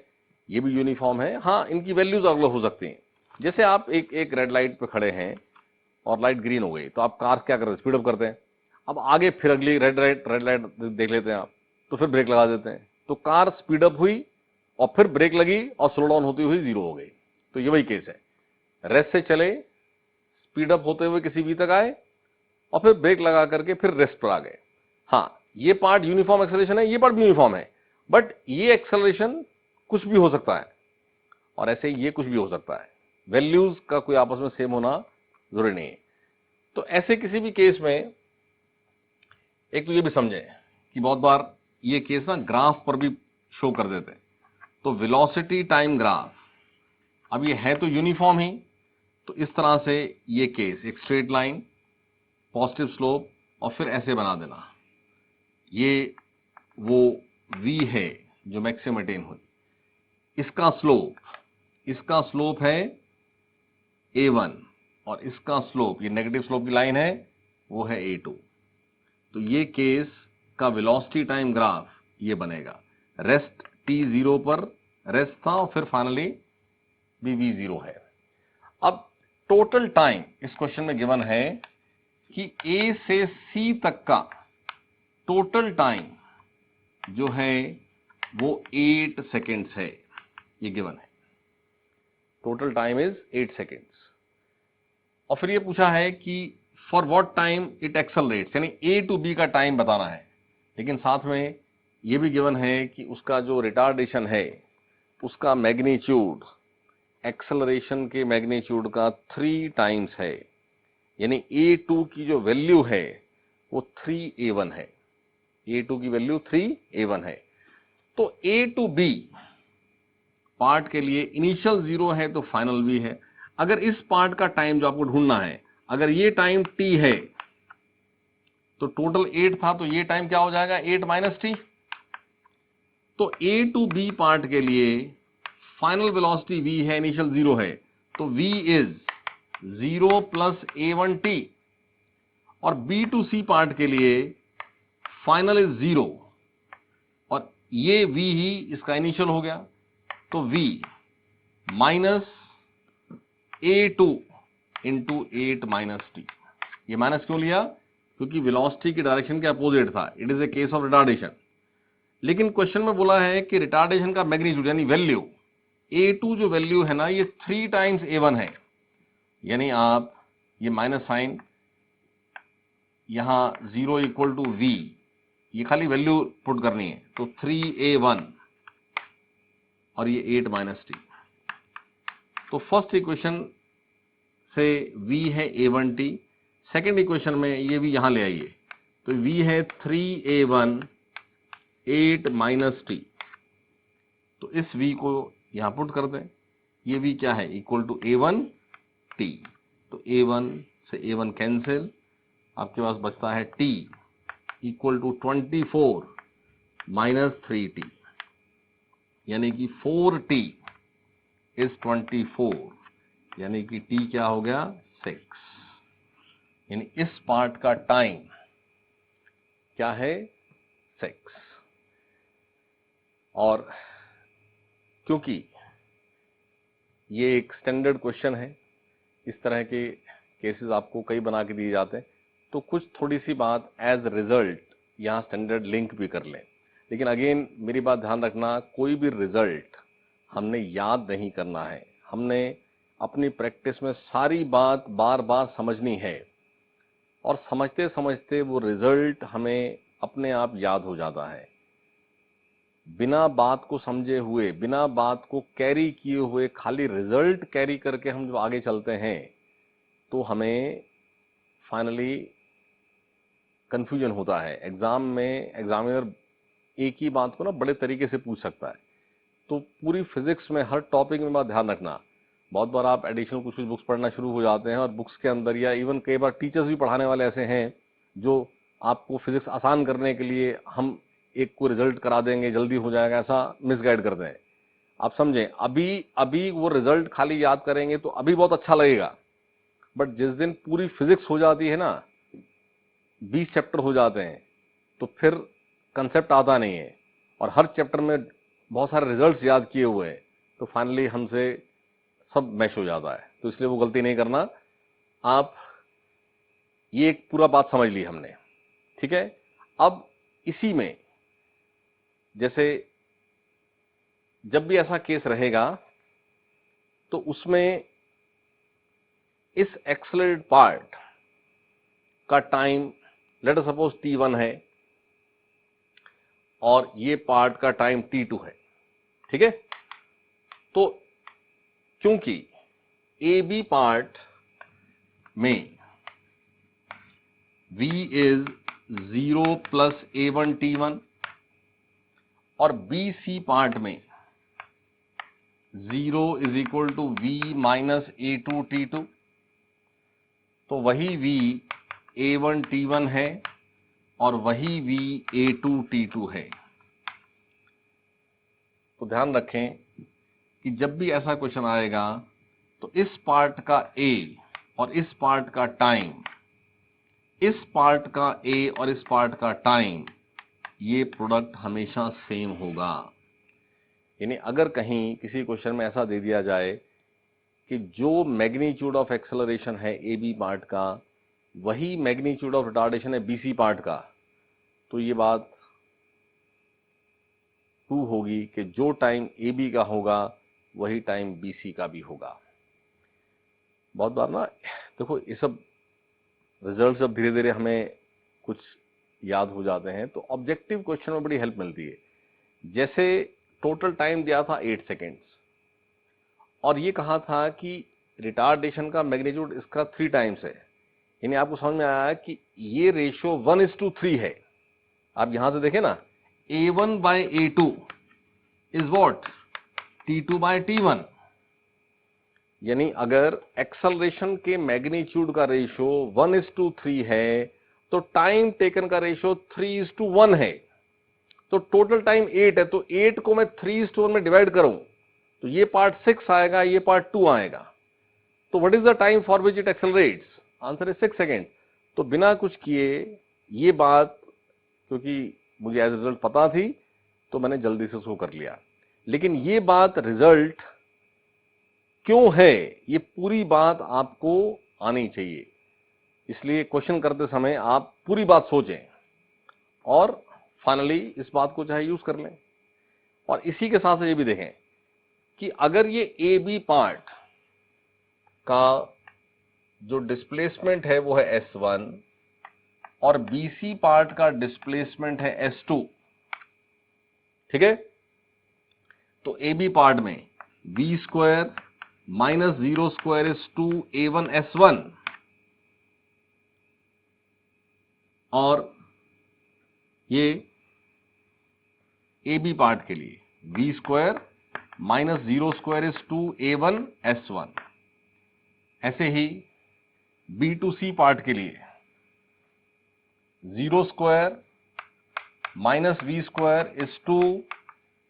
ये भी यूनिफॉर्म है। हाँ, इनकी वैल्यूज अलग हो सकती हैं। जैसे आप एक रेड लाइट पे खड़े हैं और लाइट ग्रीन हो गई, तो आप कार क्या करते हैं, स्पीड अप करते हैं। अब आगे फिर अगली रेड लाइट देख लेते हैं आप, तो फिर ब्रेक लगा देते हैं, तो कार स्पीड अप हुई और फिर ब्रेक लगी और स्लो डाउन होती हुई 0 हो गई। तो ये वही केस है, रेस्ट से चले, स्पीड अप होते हुए किसी बी तक आए और फिर ब्रेक लगा करके फिर रेस्ट पर आ गए। हाँ, ये पार्ट यूनिफॉर्म एक्सेलरेशन है, ये पार्ट भी यूनिफॉर्म है, बट ये एक्सेलरेशन कुछ भी हो सकता है और ऐसे ये कुछ भी हो सकता है। वैल्यूज का कोई आपस में सेम होना जरूरी नहीं है। तो ऐसे किसी भी केस में एक तो ये भी समझें कि बहुत बार ये केस ना ग्राफ पर भी शो कर देते हैं। तो वेलोसिटी टाइम ग्राफ, अब ये है तो यूनिफॉर्म ही, तो इस तरह से ये केस एक स्ट्रेट लाइन, पॉजिटिव स्लोप और फिर ऐसे बना देना, ये वो v है जो मैक्सिमम अटेन हुई, इसका स्लोप है a1 और इसका स्लोप, ये नेगेटिव स्लोप की लाइन है, वो है a2। तो ये केस का वेलोसिटी टाइम ग्राफ ये बनेगा। रेस्ट t0 पर रेस्ट था और फिर फाइनली v0 है। अब टोटल टाइम इस क्वेश्चन में गिवन है कि a से c तक का टोटल टाइम जो है वो 8 सेकेंड्स है, ये गिवन है। Total time is 8 seconds. और फिर ये पूछा है कि for what time it accelerates, यानी a टू b का टाइम बताना है, लेकिन साथ में ये भी गिवन है कि उसका जो रिटार्डेशन है उसका मैग्नीट्यूड एक्सेलरेशन के मैग्नीट्यूड का 3 टाइम्स है, यानी a2 की जो वैल्यू है वो 3a1 है, a2 की वैल्यू 3a1 है। तो a to b पार्ट के लिए इनिशियल 0 है तो फाइनल भी है। अगर इस पार्ट का टाइम जो आपको ढूंढना है, अगर ये टाइम t है तो टोटल 8 था, तो ये टाइम क्या हो जाएगा 8 माइनस t। तो a to b पार्ट के लिए फाइनल वेलोसिटी v है, इनिशियल 0 है, तो v इज 0 प्लस a1t। और b to c पार्ट के लिए फाइनल इज 0 और ये v ही इसका इनिशियल हो गया, तो v minus a2 into 8 minus t। ये माइनस क्यों लिया? क्योंकि वेलोसिटी की डायरेक्शन के अपोजिट था, it is a case of retardation. लेकिन क्वेश्चन में बोला है कि रिटार्डेशन का मैग्नीट्यूड यानी वैल्यू a2 जो वैल्यू है ना ये 3 टाइम्स a1 है, यानी आप ये माइनस साइन यहां 0 इक्वल टू v, ये खाली वैल्यू पुट करनी है, तो 3a1 और ये 8 माइनस t। तो फर्स्ट इक्वेशन से v है a1t, सेकेंड इक्वेशन में ये v यहां ले आइए, तो v है 3a1 8 माइनस t। तो इस v को यहां पुट कर दें, ये v क्या है इक्वल टू a1 t। तो a1 से a1 कैंसिल, आपके पास बचता है t equal to 24 minus 3t, यानी कि 4t इज 24, यानी कि t क्या हो गया 6। यानी इस पार्ट का टाइम क्या है 6। और क्योंकि ये एक स्टैंडर्ड क्वेश्चन है, इस तरह के केसेस आपको कई बना के दिए जाते हैं, तो कुछ थोड़ी सी बात एज रिजल्ट यहाँ स्टैंडर्ड लिंक भी कर लें। लेकिन अगेन मेरी बात ध्यान रखना, कोई भी रिजल्ट हमने याद नहीं करना है, हमने अपनी प्रैक्टिस में सारी बात बार बार समझनी है, और समझते समझते वो रिजल्ट हमें अपने आप याद हो जाता है। बिना बात को समझे हुए, बिना बात को कैरी किए हुए, खाली रिजल्ट कैरी करके हम जब आगे चलते हैं तो हमें फाइनली कंफ्यूजन होता है। एग्जाम में एग्जामिनर एक ही बात को ना बड़े तरीके से पूछ सकता है। तो पूरी फिजिक्स में हर टॉपिक में बात ध्यान रखना, बहुत बार आप एडिशनल कुछ बुक्स पढ़ना शुरू हो जाते हैं और बुक्स के अंदर, या इवन कई बार टीचर्स भी पढ़ाने वाले ऐसे हैं जो आपको फिजिक्स आसान करने के लिए हम एक को रिजल्ट करा देंगे, जल्दी हो जाएगा, ऐसा मिसगाइड करते हैं। आप समझें, अभी अभी वो रिजल्ट खाली याद करेंगे तो अभी बहुत अच्छा लगेगा, बट जिस दिन पूरी फिजिक्स हो जाती है ना, 20 चैप्टर हो जाते हैं, तो फिर कंसेप्ट आता नहीं है, और हर चैप्टर में बहुत सारे रिजल्ट्स याद किए हुए हैं, तो फाइनली हमसे सब मैच हो जाता है। तो इसलिए वो गलती नहीं करना। आप ये एक पूरा बात समझ ली हमने, ठीक है। अब इसी में जैसे जब भी ऐसा केस रहेगा तो उसमें इस एक्सेलरेटेड पार्ट का time let us suppose t1 है और ये पार्ट का टाइम t2 है, ठीक है। तो क्योंकि ए बी पार्ट में v is 0 plus a1 t1 और बी सी पार्ट में 0 is equal to v minus a2 t2, तो वही v a1 t1 है और वही v a2 t2 है। तो ध्यान रखें कि जब भी ऐसा क्वेश्चन आएगा तो इस पार्ट का a और इस पार्ट का टाइम, इस पार्ट का a और इस पार्ट का टाइम, ये प्रोडक्ट हमेशा सेम होगा। यानी अगर कहीं किसी क्वेश्चन में ऐसा दे दिया जाए कि जो मैग्नीट्यूड ऑफ एक्सेलरेशन है ए बी पार्ट का वही मैग्नीट्यूड ऑफ रिटार्डेशन है बी सी पार्ट का, तो ये बात ट्रू होगी कि जो टाइम ए बी का होगा वही टाइम बी सी का भी होगा। बहुत बार ना देखो, ये सब रिजल्ट जब धीरे धीरे हमें कुछ याद हो जाते हैं तो ऑब्जेक्टिव क्वेश्चन में बड़ी हेल्प मिलती है। जैसे टोटल टाइम दिया था 8 सेकेंड्स और ये कहा था कि रिटार्डेशन का मैग्नीट्यूड इसका 3 टाइम्स है, यानी आपको समझ में आया कि ये रेशियो 1:3 है। आप यहां से देखें ना, A1/A2 इज व्हाट, T2/T1, यानी अगर एक्सेलरेशन के मैग्नीट्यूड का रेशियो 1:3 है तो टाइम टेकन का रेशियो 3:1 है। तो टोटल टाइम 8 है, तो 8 को मैं 3:1 में डिवाइड करूं तो ये पार्ट 6 आएगा, ये पार्ट 2 आएगा। तो what is the time for which it accelerates? Answer is 6 second. तो बिना कुछ किए ये बात, क्योंकि मुझे एज रिजल्ट पता थी तो मैंने जल्दी से उसको कर लिया, लेकिन ये बात रिजल्ट क्यों है, ये पूरी बात आपको आनी चाहिए। इसलिए क्वेश्चन करते समय आप पूरी बात सोचें और फाइनली इस बात को चाहे यूज कर लें। और इसी के साथ ये भी देखें कि अगर ये ए बी पार्ट का जो डिस्प्लेसमेंट है वो है S1 और BC पार्ट का डिस्प्लेसमेंट है S2, ठीक है? तो AB पार्ट में V² माइनस 0² इज 2A1S1 और ये AB पार्ट के लिए V² माइनस 0² इज 2A1S1। ऐसे ही B2C पार्ट के लिए 0² minus V² is 2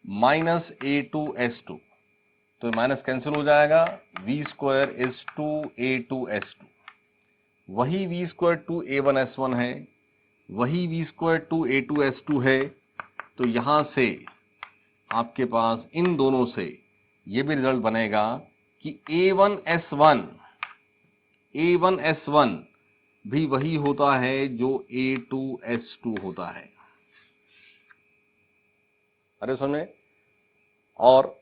minus A2S2, तो माइनस कैंसिल हो जाएगा, V² इज 2A2S2। वही V² 2A1S1 है, वही V² 2A2S2 है। तो यहां से आपके पास इन दोनों से ये भी रिजल्ट बनेगा कि A1S1 भी वही होता है जो A2S2 होता है। अरे सुने, और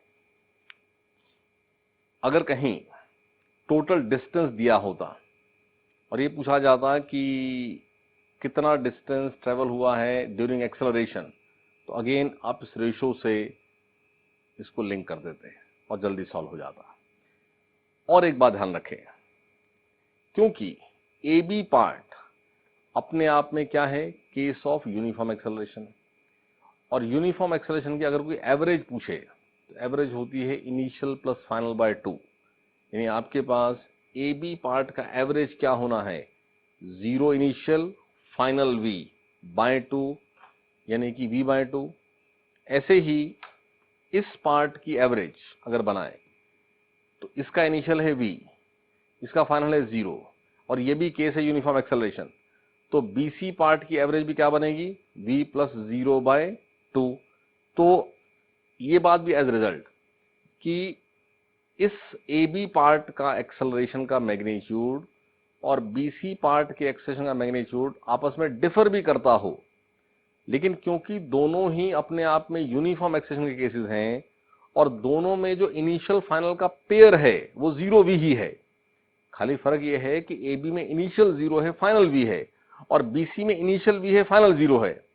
अगर कहीं टोटल डिस्टेंस दिया होता और ये पूछा जाता कि कितना डिस्टेंस ट्रेवल हुआ है ड्यूरिंग एक्सेलरेशन, तो अगेन आप इस रेशो से इसको लिंक कर देते हैं और जल्दी सॉल्व हो जाता। और एक बात ध्यान रखें, क्योंकि ए बी पार्ट अपने आप में क्या है, केस ऑफ यूनिफॉर्म एक्सेलरेशन, और यूनिफॉर्म एक्सेलरेशन की अगर कोई एवरेज पूछे तो एवरेज होती है इनिशियल प्लस फाइनल बाय 2, यानी आपके पास ए बी पार्ट का एवरेज क्या होना है, 0 इनिशियल फाइनल V बाय 2, यानी कि V बाय 2। ऐसे ही इस पार्ट की एवरेज अगर बनाए तो इसका इनिशियल है V, इसका फाइनल है 0, और ये भी केस है यूनिफॉर्म एक्सेलरेशन, तो BC पार्ट की एवरेज भी क्या बनेगी, V प्लस 0 बाय 2। तो ये बात भी एज रिजल्ट कि इस AB पार्ट का एक्सेलरेशन का मैग्नीट्यूड और BC पार्ट के एक्सेलरेशन का मैग्नीट्यूड आपस में डिफर भी करता हो, लेकिन क्योंकि दोनों ही अपने आप में यूनिफॉर्म एक्सेलरेशन के केसेस हैं और दोनों में जो इनिशियल फाइनल का पेयर है वो 0V ही है, खाली फर्क ये है कि AB में इनिशियल 0 है, फाइनल V है, और BC में इनिशियल V है, फाइनल 0 है।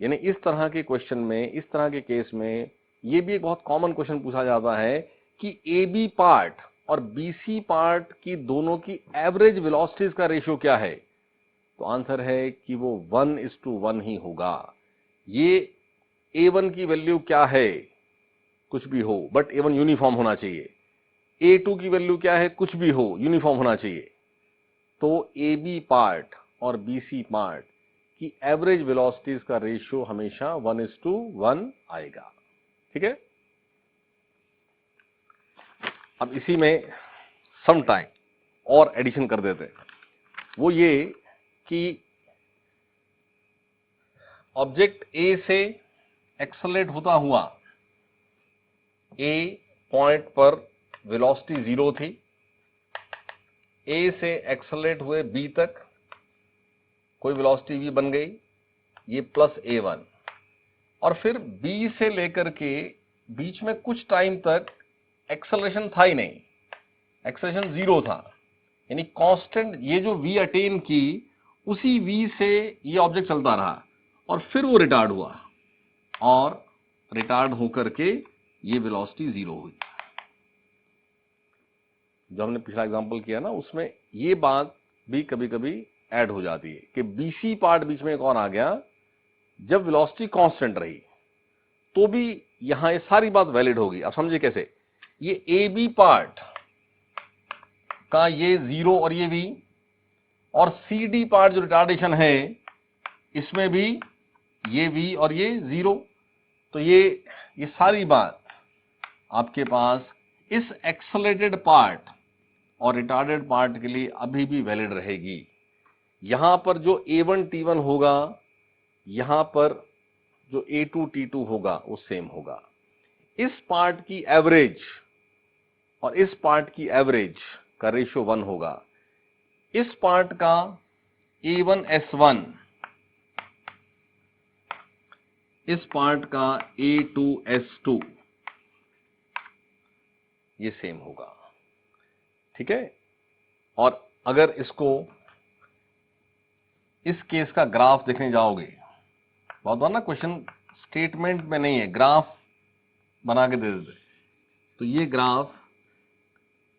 यानी इस तरह के क्वेश्चन में, इस तरह के केस में ये भी एक बहुत कॉमन क्वेश्चन पूछा जाता है कि AB पार्ट और BC पार्ट की दोनों की एवरेज वेलोसिटीज का रेशियो क्या है, तो आंसर है कि वो 1:1 ही होगा। ये A1 की वैल्यू क्या है, कुछ भी हो, बट A1 यूनिफॉर्म होना चाहिए। A2 की वैल्यू क्या है, कुछ भी हो, यूनिफॉर्म होना चाहिए। तो AB पार्ट और BC पार्ट की एवरेज वेलोसिटीज का रेशियो हमेशा 1:1 आएगा, ठीक है? अब इसी में सम टाइम और एडिशन कर देते हैं, वो ये कि ऑब्जेक्ट A से एक्सेलरेट होता हुआ A पॉइंट पर वेलोसिटी 0 थी, A से एक्सेलरेट हुए B तक कोई वेलोसिटी V बन गई, ये प्लस A1, और फिर B से लेकर के बीच में कुछ टाइम तक एक्सेलरेशन था ही नहीं, एक्सेलरेशन 0 था, यानी कांस्टेंट ये जो V अटेन की उसी v से ये ऑब्जेक्ट चलता रहा और फिर वो रिटार्ड हुआ और रिटार्ड होकर के ये वेलोसिटी 0 हुई। जो हमने पिछला एग्जांपल किया ना, उसमें ये बात भी कभी कभी ऐड हो जाती है कि BC पार्ट बीच में एक और आ गया। जब वेलोसिटी कांस्टेंट रही तो भी यहां ये सारी बात वैलिड होगी। अब समझिए कैसे, ये AB पार्ट का ये 0 और ये v, और CD पार्ट जो रिटार्डेशन है इसमें भी ये v और ये 0। तो ये सारी बात आपके पास इस एक्सेलरेटेड पार्ट और रिटार्डेड पार्ट के लिए अभी भी वैलिड रहेगी। यहां पर जो A1 T1 होगा, यहां पर जो A2 T2 होगा वो सेम होगा। इस पार्ट की एवरेज और इस पार्ट की एवरेज का रेशियो 1 होगा। इस पार्ट का A1 S1, इस पार्ट का A2 S2 ये सेम होगा, ठीक है। और अगर इसको इस केस का ग्राफ देखने जाओगे, बहुत बार ना क्वेश्चन स्टेटमेंट में नहीं है, ग्राफ बना के दे देते। तो ये ग्राफ,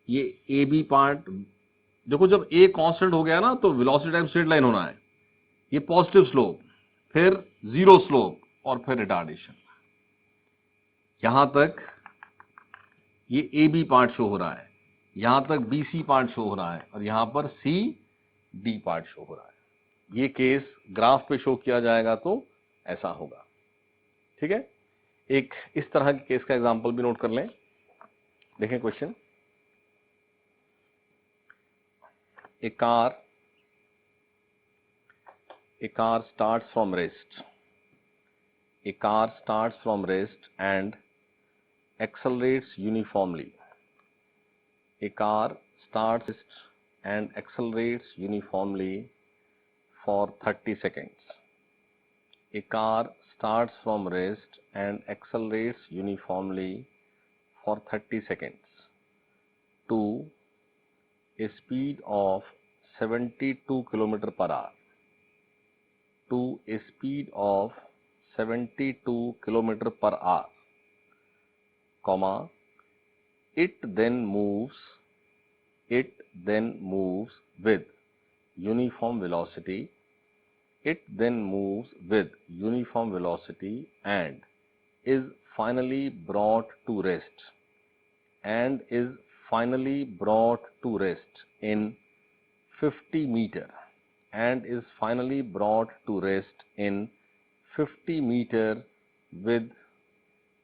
ये ए बी पार्ट देखो, जब ए कांस्टेंट हो गया ना तो वेलोसिटी टाइम स्ट्रेट लाइन होना है। ये पॉजिटिव स्लोप, फिर 0 स्लोप और फिर रिटार्डेशन। यहां तक ये ए बी पार्ट शो हो रहा है, यहां तक बी सी पार्ट शो हो रहा है और यहां पर सी डी पार्ट शो हो रहा है। ये केस ग्राफ पे शो किया जाएगा तो ऐसा होगा, ठीक है। एक इस तरह के केस का एग्जांपल भी नोट कर लें। देखें question, a car starts from rest. A car starts from rest and accelerates uniformly. A car starts and accelerates uniformly for 30 seconds. A car starts from rest and accelerates uniformly for 30 seconds to a speed of 72 km per hour. To a speed of 72 km per hour, comma, it then moves with uniform velocity. It then moves with uniform velocity and is finally brought to rest. And is finally brought to rest in 50 meter. And is finally brought to rest in 50 meter with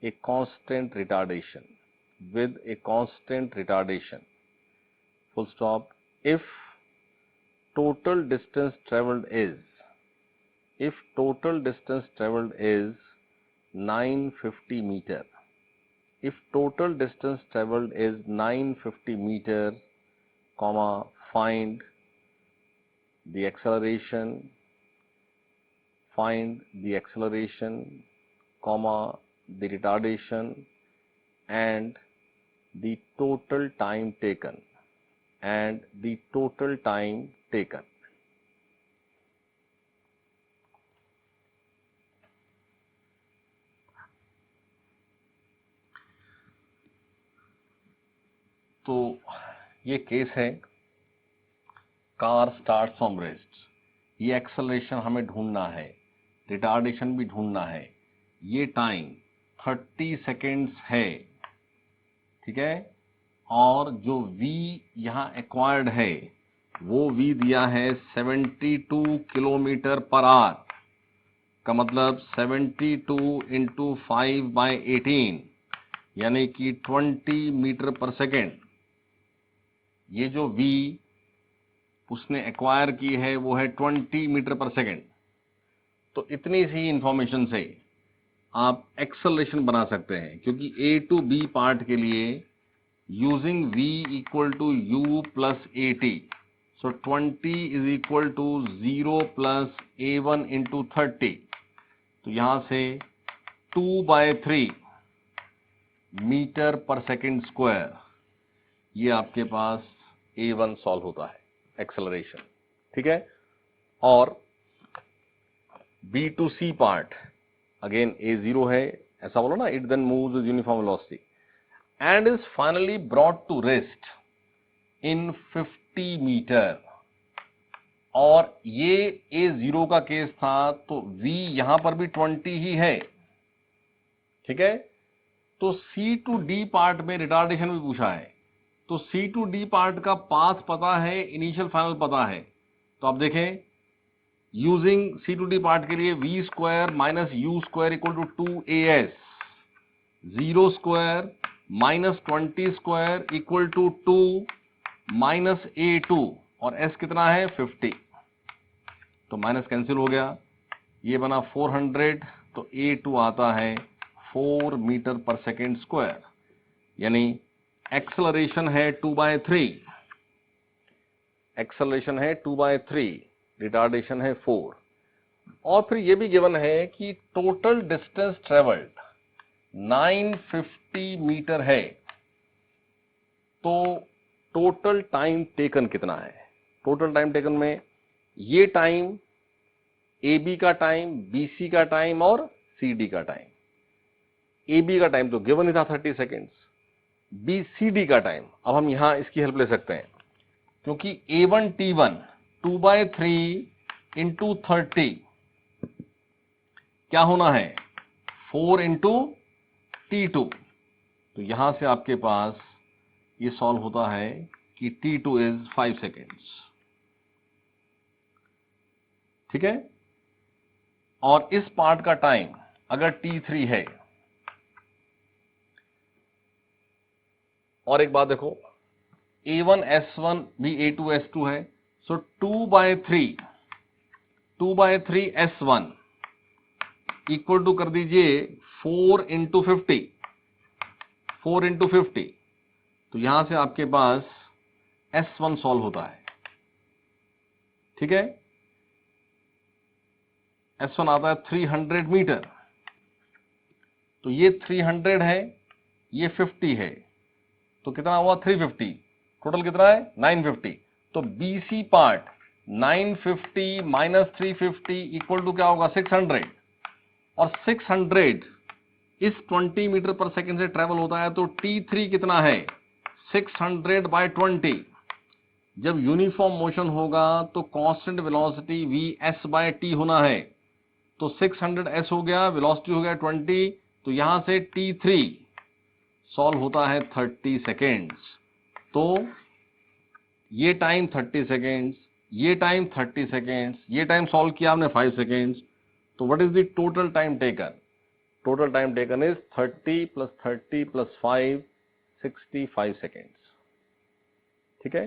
a constant retardation. With a constant retardation. Full stop. If total distance traveled is 950 meter. If total distance traveled is 950 meter, comma, find the acceleration, comma, the retardation and the total time taken. तो ये case है, car start from rest. ये acceleration हमें ढूंढना है, retardation भी ढूंढना है। ये टाइम 30 सेकेंड्स है, ठीक है। और जो v यहाँ एक्वायर्ड है वो v दिया है 72 किलोमीटर पर आवर का मतलब 72 इंटू 5/18 यानी कि 20 मीटर पर सेकेंड। ये जो v उसने एक्वायर की है वो है 20 मीटर पर सेकेंड। तो इतनी सी इंफॉर्मेशन से आप एक्सेलरेशन बना सकते हैं, क्योंकि ए टू बी पार्ट के लिए using v equal to u plus A T, so 20 is equal to 0 plus a1 into 30। तो यहां से 2/3 मीटर पर सेकेंड स्क्वायर, ये आपके पास a1 सॉल्व होता है एक्सेलरेशन, ठीक है। और B to C part again A0 है, ऐसा बोलो ना, it then moves with uniform velocity and is finally brought to rest in 50 metre. और ये A0 का केस था, तो V यहां पर भी 20 ही है, ठीक है। तो C to D पार्ट में रिटार्डेशन भी पूछा है, तो C to D पार्ट का पाथ पता है, इनिशियल फाइनल पता है। तो आप देखें, using C to D part के लिए V square minus U square equal to 2AS, 0 square minus 20 square equal to 2 minus A2, और S कितना है 50, तो माइनस कैंसिल हो गया, ये बना 400, तो A2 आता है 4 मीटर पर सेकेंड स्क्वायर, यानी एक्सेलरेशन है 2/3, एक्सेलरेशन है 2/3, रिटार्डेशन है 4। और फिर ये भी गिवन है कि टोटल डिस्टेंस ट्रेवल्ड 950 मीटर है, तो टोटल टाइम टेकन कितना है। टोटल टाइम टेकन में ये टाइम AB का टाइम, BC का टाइम और CD का टाइम। AB का टाइम तो गिवन ही था 30 सेकेंड्स, BCD का टाइम, अब हम यहां इसकी हेल्प ले सकते हैं, क्योंकि A1 T1 2/3 इंटू 30 क्या होना है 4 इंटू T2, तो यहां से आपके पास ये सॉल्व होता है कि T2 इज 5 सेकेंड्स, ठीक है। और इस पार्ट का टाइम अगर T3 है, और एक बात देखो, A1 S1 भी A2 S2 है, सो 2/3 S1 इक्वल टू कर दीजिए 4 इंटू 50, 4 इंटू 50, तो यहां से आपके पास S1 सॉल्व होता है, ठीक है। S1 आता है 300 मीटर, तो ये 300 है, ये 50 है, तो कितना हुआ 350, टोटल कितना है 950। तो BC part 950 minus 350 equal to क्या होगा 600, और 600 इस 20 मीटर पर सेकेंड से ट्रेवल होता है, तो T3 कितना है 600/20। जब यूनिफॉर्म मोशन होगा तो कांस्टेंट वेलोसिटी VS/T होना है, तो 600S हो गया, वेलोसिटी हो गया 20, तो यहां से T3 सॉल्व होता है 30 सेकेंड्स। तो ये टाइम 30 सेकेंड्स, ये टाइम 30 सेकेंड्स, ये टाइम सॉल्व किया आपने 5 सेकेंड्स, तो what is the total time taken. Total time taken is 30 + 30 + 5 65 seconds, ठीक है।